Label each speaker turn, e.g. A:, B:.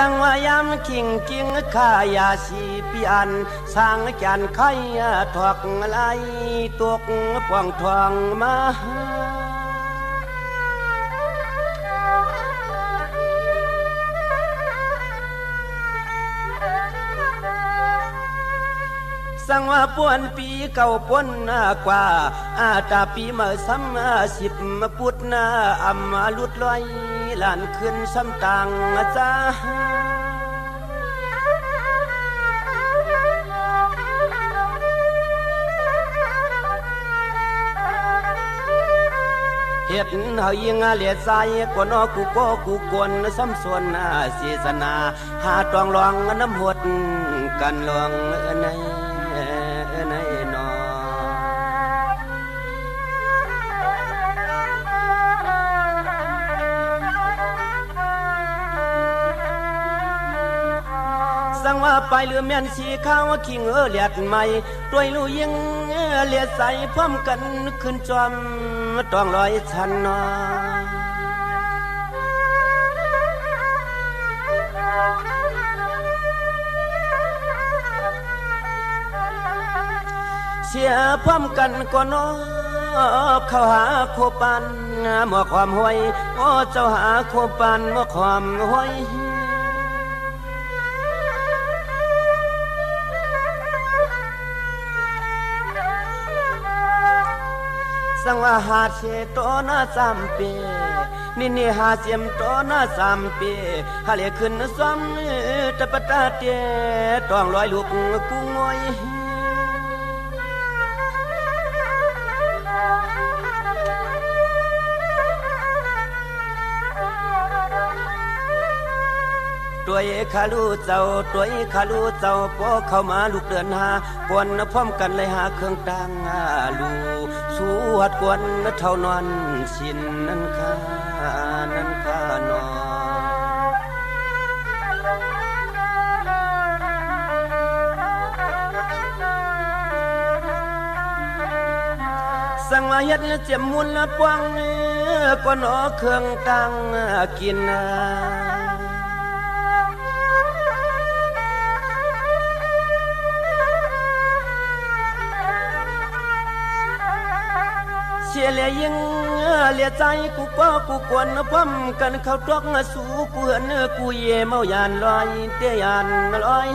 A: สังวายามขิงกิงข้ายาสีปีอันสร้างจานไข่ถอกไหลตกป่วงทองมาสังว่าป่วนปีเก่าป่นกว่าตาปีมาซ้ำ10มาปุดอำมาลุดลอยหลานขึ้นซ้ำต่างจ้าเฮ็ดเฮายิงเลียดใจกวนกูโกกูกวนซ้ำส่วนเสียสนาหาตองรองน้ำหดกันลวงในนอสังว่าไปเรือแม่นสีขาวขิงเลียดใหม่ด้วยลูยิงเลียดใสพร้อมกันขึ้นจอมต้องลอยชันนอเสียพร้อมกันก็นอเข้าหาโคปันหมอความห้วยโอ้เจ้าหาโคปันหมอความห้วยสังว่าหาเชโตนาสามปีนี่หาเสียมโตนา3 ปีหาเลียขึ้นซ้ำตะปะตาเตต้องลอยลูกกูงอยตัวขาลูเจ้าตัวขาลูเจ้าพอเข้ามาลูกเดือนหากวนพร้อมกันเลยหาเครื่องต่างลูสู้หัดกวนเท่านอนสินนั้นข้านอสังว่าเฮ็ดเจ็บมุนละปวงกวนเครื่องต่างกินเสียเลียยิงเลียใจกูป้อกูกวนพร้อมกันเข้าตอกสู่กูเหือนกูเย่เมายานลอยเตียยานลอย